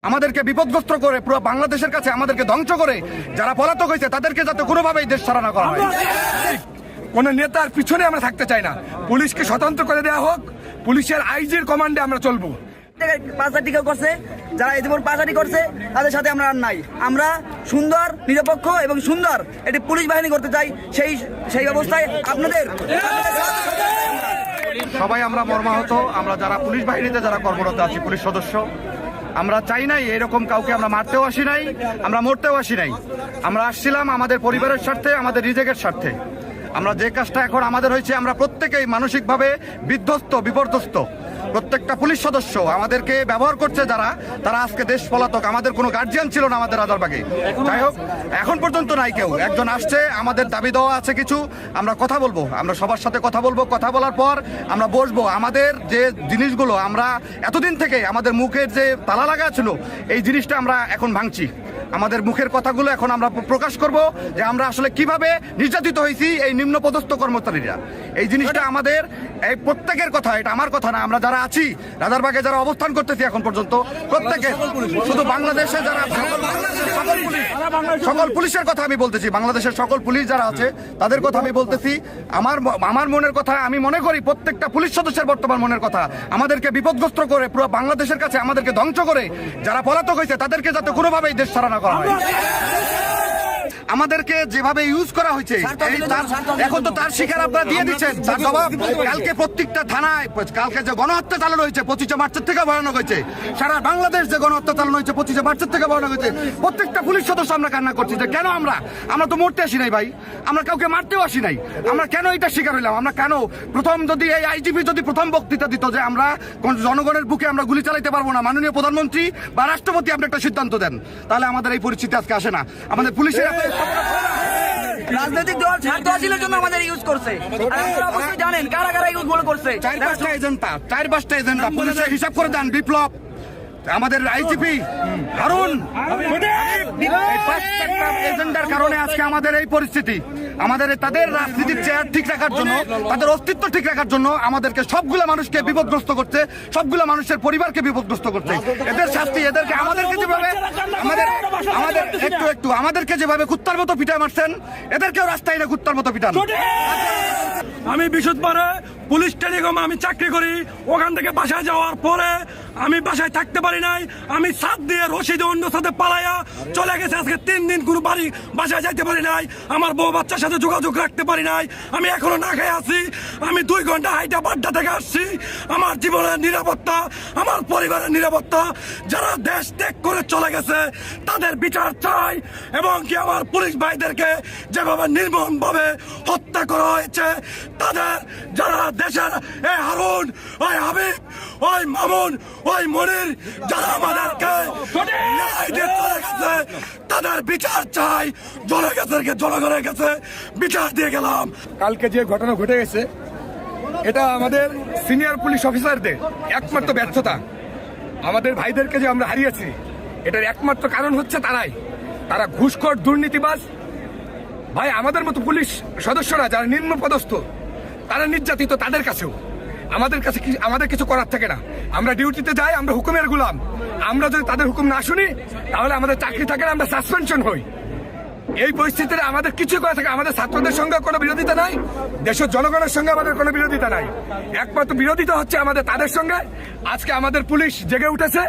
আমাদেরকে বিপদগ্রস্ত করে পুরো বাংলাদেশের কাছে আমাদেরকে ধ্বংস করে যারা পলাতক হয়েছে তাদেরকে যাতে কোনোভাবেই দেশ ছাড়া না করা হয়। কোন নেতার পিছনে আমরা থাকতে চাই না, পুলিশকে স্বতন্ত্র করে দেওয়া হোক, পুলিশের আইজির কমান্ডে আমরা চলবো। পাঁচটি কেউ করছে, যারা ইতিমধ্যে পাঁচটি করছে তাদের সাথে আমরা আর নাই। আমরা সুন্দর নিরপেক্ষ এবং সুন্দর একটি পুলিশ বাহিনী করতে চাই। সেই অবস্থায় আপনাদের সবাই আমরা মর্মাহত, আমরা যারা পুলিশ বাহিনীতে যারা কর্মরত আছি, পুলিশ সদস্য, আমরা চাই নাই এরকম কাউকে আমরা মারতেও আসি নাই, আমরা মরতেও আসি নাই। আমরা আসছিলাম আমাদের পরিবারের স্বার্থে, আমাদের রিজেকের স্বার্থে। আমরা যে কাজটা এখন আমাদের হয়েছে, আমরা প্রত্যেকেই মানসিকভাবে বিধ্বস্ত, বিপর্যস্ত। প্রত্যেকটা পুলিশ সদস্য আমাদেরকে ব্যবহার করছে যারা, তারা আজকে দেশ পলাতক। আমাদের কোনো গার্জিয়ান ছিল না আমাদের রাজারবাগে। যাই হোক, এখন পর্যন্ত নাই কেউ। একজন আসছে, আমাদের দাবি দেওয়া আছে কিছু, আমরা কথা বলবো, আমরা সবার সাথে কথা বলবো। কথা বলার পর আমরা বসবো। আমাদের যে জিনিসগুলো আমরা এতদিন থেকে আমাদের মুখের যে তালা লাগা ছিল, এই জিনিসটা আমরা এখন ভাঙছি। আমাদের মুখের কথাগুলো এখন আমরা প্রকাশ করব যে আমরা আসলে কিভাবে নির্যাতিত হয়েছি এই নিম্নপদস্থ কর্মচারীরা। এই জিনিসটা আমাদের এই প্রত্যেকের কথা, এটা আমার কথা না। আমরা যারা আছি রাজারবাগে, যারা অবস্থান করতেছি এখন পর্যন্ত, প্রত্যেকের, শুধু বাংলাদেশে যারা সকল পুলিশের কথা আমি বলতেছি, বাংলাদেশের সকল পুলিশ যারা আছে তাদের কথা আমি বলতেছি। আমার মনের কথা আমি মনে করি, প্রত্যেকটা পুলিশ সদস্যের বর্তমান মনের কথা, আমাদেরকে বিপদগ্রস্ত করে পুরো বাংলাদেশের কাছে আমাদেরকে ধ্বংস করে যারা পলাতক হয়েছে তাদেরকে যাতে কোনোভাবেই দেশ ছাড়া না করা হয়। আমাদেরকে যেভাবে ইউজ করা হয়েছে, এখন তো তার শিকার আপনারা দিয়ে দিচ্ছেন। তার জবাব কালকে প্রত্যেকটা থানায়, কালকে যে গণহত্যা চালানো হয়েছে 25 মার্চের থেকে ভয়ানক হয়েছে। সারা বাংলাদেশ যে গণহত্যা চালানো হয়েছে 25 মার্চের থেকে ভয়ানক হয়েছে। প্রত্যেকটা পুলিশ সদস্য আমরা কান্না করছি যে কেন আমরা তো মরতে আসি নাই ভাই, আমরা কাউকে মারতেও আসি নাই। আমরা কেন এটা শিকার হইলাম? আমরা কেন প্রথম, যদি এই আইজিপি যদি প্রথম বক্তৃতা দিত যে আমরা জনগণের বুকে আমরা গুলি চালাইতে পারবো না, মাননীয় প্রধানমন্ত্রী বা রাষ্ট্রপতি আপনি একটা সিদ্ধান্ত দেন, তাহলে আমাদের এই পরিস্থিতি আজকে আসে না। আমাদের পুলিশের রাজনৈতিক দল স্বার্থ হাসিলের জন্য আমাদের ইউজ করছে। অবশ্যই জানেন কারা কারা ইউজ করছে। 4-5টা এজেন্ডা পুলিশের হিসাব করে দেন। বিপ্লব, আমাদের আইজিপি হারুন, এজেন্ডার কারণে আজকে আমাদের এই পরিস্থিতি। আমাদের তাদের রাজনীতির চেয়ার ঠিক রাখার জন্য, তাদের অস্তিত্ব ঠিক রাখার জন্য আমাদেরকে সবগুলো মানুষকে বিপদগ্রস্ত করছে, সবগুলো মানুষের পরিবারকে বিপদগ্রস্ত করছে। এদের শাস্তি, এদেরকে আমাদেরকে যেভাবে আমাদেরকে যেভাবে কুত্তার মতো পিটায় মারছেন, এদেরকেও রাস্তায় না কুত্তার মতো পিটান। আমি বিশুদ্ধবারে পুলিশ টেলিকম আমি চাকরি করি, ওখান থেকে বাসায় যাওয়ার পরে আমি বাসায় থাকতে পারি নাই। আমি সাত দিয়ে রশিদে অন্য সাথে পালাইয়া চলে গেছে। আজকে 3 দিন কোনো বাসায় যাইতে পারি নাই, আমার বউ বাচ্চার সাথে যোগাযোগ রাখতে পারি নাই। আমি এখনো না খেয়ে আছি। আমি 2 ঘন্টা হাইটা বাড্ডা থেকে আসছি। আমার জীবনের নিরাপত্তা, আমার পরিবারের নিরাপত্তা, যারা দেশ ত্যাগ করে চলে গেছে তাদের বিচার চাই। এবং কি আমার পুলিশ ভাইদেরকে যেভাবে নির্মমভাবে হত্যা করা হয়েছে, তাদের যারা দেশের এই হারুন, ওই হাবিব, ওই মামুন, ওই মনির, যারা আমাদেরকে ন্যায় দিয়ে চলে গেছে, তাদের বিচার চাই। জনগণের কাছে বিচার দিয়ে গেলাম। কালকে যে ঘটনা ঘটে গেছে, এটা আমাদের সিনিয়র পুলিশ অফিসারদের একমাত্র ব্যর্থতা। আমাদের ভাইদেরকে যে আমরা হারিয়েছি, এটার একমাত্র কারণ হচ্ছে তারা ঘুষখোর, দুর্নীতিবাজ। ভাই, আমাদের মতো পুলিশ সদস্যরা যারা নিম্ন পদস্থ, তারা নির্যাতিত, তাদের কাছেও আমাদের কিছু করার থাকে না। আমরা ডিউটিতে যাই, আমরা হুকুমের গোলাম। আমরা যদি তাদের হুকুম না শুনি, তাহলে আমাদের চাকরি থাকে না, আমরা সাসপেনশন হই। এই পরিস্থিতিতে আমাদের কিছু করা থাকে। আমাদের ছাত্রদের সঙ্গে কোনো বিরোধিতা নাই, দেশের জনগণের সঙ্গে আমাদের কোনো বিরোধিতা নাই। একমাত্র বিরোধিতা হচ্ছে আমাদের তাদের সঙ্গে। আজকে আমাদের পুলিশ জেগে উঠেছে,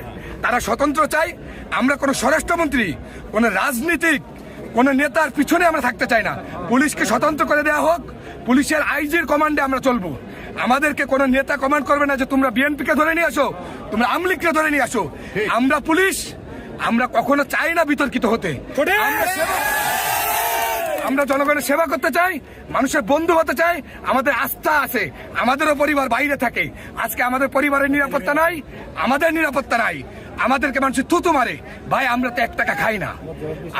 তারা স্বতন্ত্র চাই। আমরা কোনো স্বরাষ্ট্রমন্ত্রী, কোনো রাজনীতিক, কোনো নেতার পিছনে আমরা থাকতে চাই না। পুলিশকে স্বতন্ত্র করে দেওয়া হোক, পুলিশের আইজির কমান্ডে আমরা চলবো। আমাদেরকে কোনো নেতা কমান্ড করবে না যে তোমরা বিএনপিকে ধরে নিয়ে আসো, তোমরা আওয়ামী লীগকে ধরে নিয়ে আসো। আমরা পুলিশ, আমরা কখনো চাই না বিতর্কিত হতে। আমরা জনগণের সেবা করতে চাই, মানুষের বন্ধু হতে চাই। আমাদের আস্থা আছে, আমাদেরও পরিবার বাইরে থাকে। আজকে আমাদের পরিবারের নিরাপত্তা নাই, আমাদের নিরাপত্তা নাই। আমাদেরকে মানুষ থুতু মারে। ভাই, আমরা তো 1 টাকা খাই না।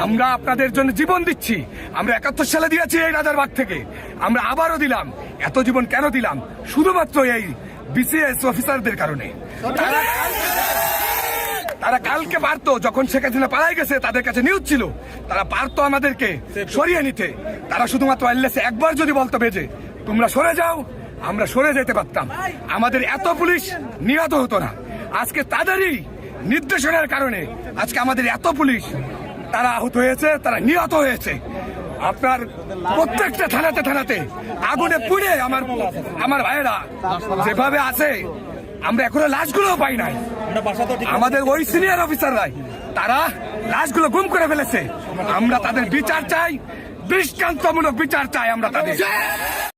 আমরা আপনাদের জন্য জীবন দিচ্ছি। আমরা 71 সালে দিয়েছি এই রাজারবাগ থেকে, আমরা আবারও দিলাম। এত জীবন কেন দিলাম? শুধুমাত্র এই বিসিএস অফিসারদের কারণে। তারা কালকে পারতো, যখন শেখ হাসিনা পালাই গেছে, তাদের কাছে নিউজ ছিল, তারা পারতো আমাদেরকে সরিয়ে নিতে। তারা শুধুমাত্র একবার যদি বলতো বেজে তোমরা সরে যাও, আমরা সরে যেতে পারতাম। আমাদের এত পুলিশ নিহত হতো না। আজকে তাদেরই নির্দেশনার কারণে আজকে আমাদের এত পুলিশ তারা আহত হয়েছে, তারা নিহত হয়েছে। আপনার প্রত্যেকটা থানাতে আগুনে পুড়ে আমার ভাইয়েরা যেভাবে আছে, আমরা এখনো লাশগুলো পাই নাই। আমাদের ওই সিনিয়র অফিসাররাই তারা লাশগুলো গুম করে ফেলেছে। আমরা তাদের বিচার চাই, দৃষ্টান্তমূলক বিচার চাই আমরা তাদের।